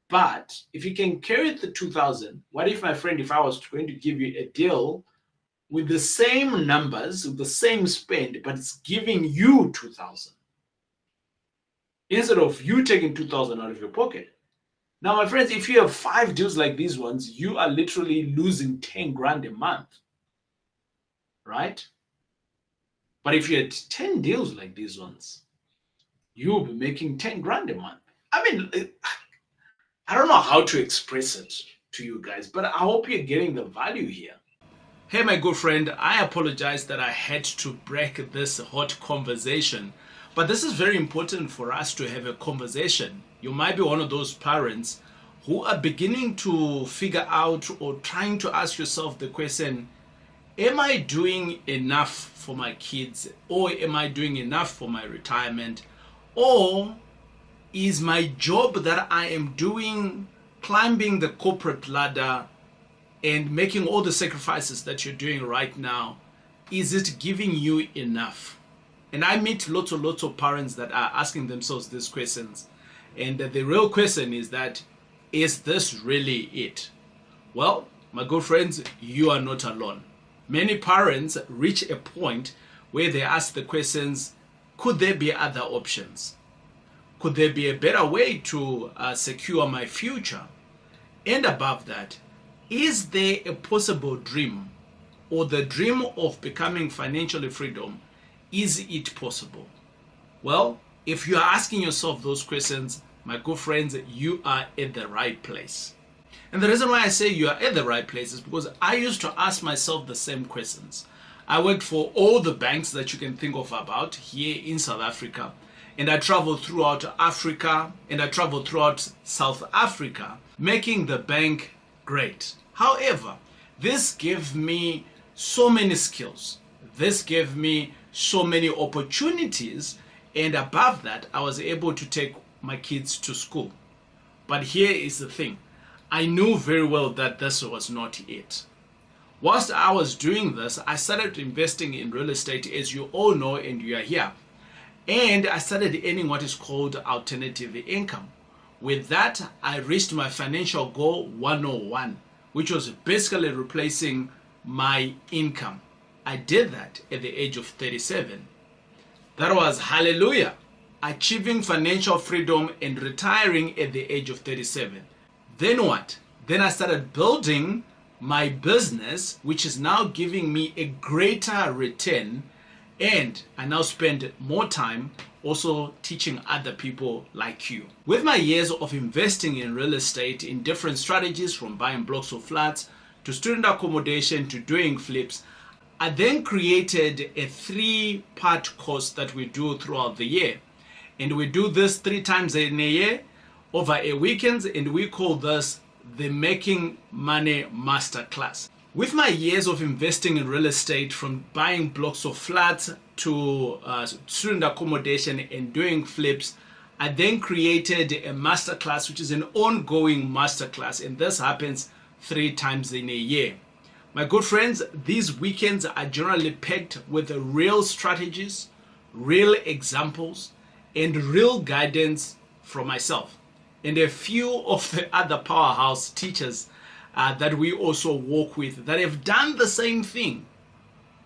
But if you can carry the 2,000, what if, my friend, if I was going to give you a deal with the same numbers, with the same spend, but it's giving you 2,000 instead of you taking 2,000 out of your pocket? Now, my friends, if you have 5 deals like these ones, you are literally losing 10 grand a month, right? But if you had 10 deals like these ones, you'll be making 10 grand a month. I mean, I don't know how to express it to you guys, but I hope you're getting the value here. Hey, my good friend, I apologize that I had to break this hot conversation, but this is very important for us to have a conversation. You might be one of those parents who are beginning to figure out or trying to ask yourself the question, am I doing enough for my kids? Or am I doing enough for my retirement? Or is my job that I am doing, climbing the corporate ladder and making all the sacrifices that you're doing right now, is it giving you enough? And I meet lots of parents that are asking themselves these questions. And the real question is that, is this really it? Well, my good friends, you are not alone. Many parents reach a point where they ask the questions, could there be other options? Could there be a better way to secure my future? And above that, is there a possible dream or the dream of becoming financially freedom? Is it possible? Well, if you are asking yourself those questions, my good friends, you are at the right place. And the reason why I say you are at the right place is because I used to ask myself the same questions. I worked for all the banks that you can think of about here in South Africa. And I traveled throughout Africa and I traveled throughout South Africa, making the bank great. However, this gave me so many skills. This gave me so many opportunities. And above that, I was able to take my kids to school. But here is the thing. I knew very well that this was not it. Whilst I was doing this, I started investing in real estate, as you all know, and you are here. And I started earning what is called alternative income. With that, I reached my financial goal 101, which was basically replacing my income. I did that at the age of 37. That was hallelujah. Achieving financial freedom and retiring at the age of 37. Then what? Then I started building my business, which is now giving me a greater return. And I now spend more time also teaching other people like you. With my years of investing in real estate in different strategies, from buying blocks of flats to student accommodation to doing flips, I then created a 3-part course that we do throughout the year. And we do this 3 times in a year over a weekend, and we call this the Making Money Masterclass. With my years of investing in real estate, from buying blocks of flats to student accommodation and doing flips, I then created a masterclass, which is an ongoing masterclass, and this happens 3 times in a year. My good friends, these weekends are generally packed with real strategies, real examples, and real guidance from myself and a few of the other powerhouse teachers that we also work with that have done the same thing,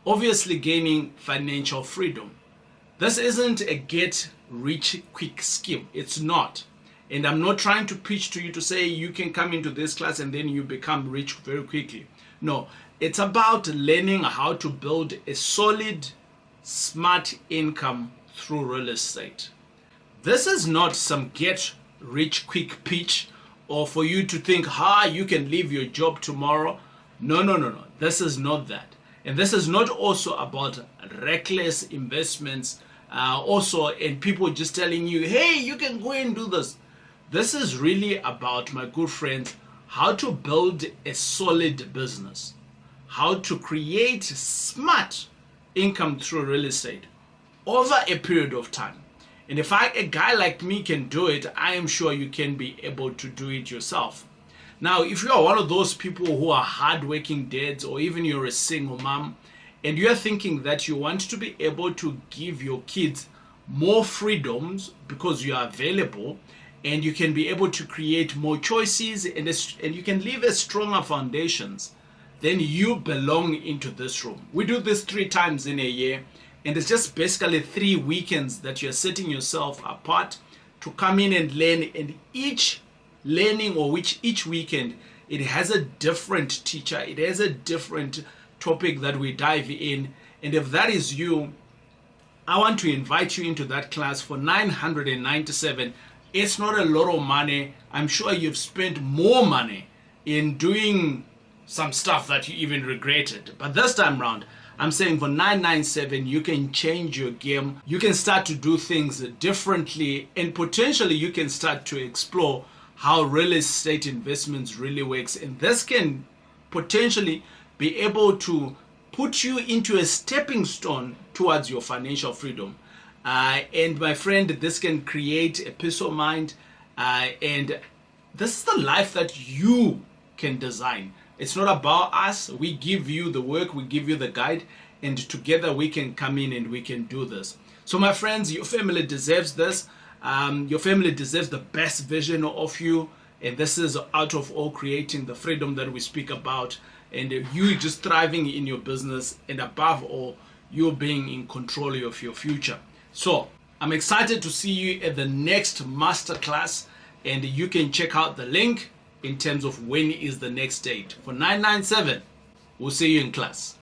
obviously gaining financial freedom. This isn't a get rich quick scheme. It's not. And I'm not trying to preach to you to say you can come into this class and then you become rich very quickly. No, it's about learning how to build a solid, smart income through real estate. This is not some get rich quick pitch or for you to think, you can leave your job tomorrow. No, no, no, no. This is not that. And this is not also about reckless investments and people just telling you, hey, you can go and do this. This is really about, my good friends, how to build a solid business, how to create smart income through real estate over a period of time. And if a guy like me can do it, I am sure you can be able to do it yourself. Now, if you are one of those people who are hardworking dads, or even you're a single mom, and you're thinking that you want to be able to give your kids more freedoms because you are available, and you can be able to create more choices, and you can leave a stronger foundations, then you belong into this room. We do this 3 times in a year, and it's just basically 3 weekends that you're setting yourself apart to come in and learn. And each learning, or each weekend, it has a different teacher, it has a different topic that we dive in. And if that is you, I want to invite you into that class for 997. It's not a lot of money. I'm sure you've spent more money in doing some stuff that you even regretted. But this time around, I'm saying for 997, you can change your game. You can start to do things differently, and potentially you can start to explore how real estate investments really works. And this can potentially be able to put you into a stepping stone towards your financial freedom. And my friend, this can create a peace of mind. And this is the life that you can design. It's not about us. We give you the work, we give you the guide, and together we can come in and we can do this. So my friends, your family deserves this. Your family deserves the best version of you. And this is out of all creating the freedom that we speak about. And you just thriving in your business. And above all, you being in control of your future. So I'm excited to see you at the next masterclass. And you can check out the link in terms of when is the next date. For 997, we'll see you in class.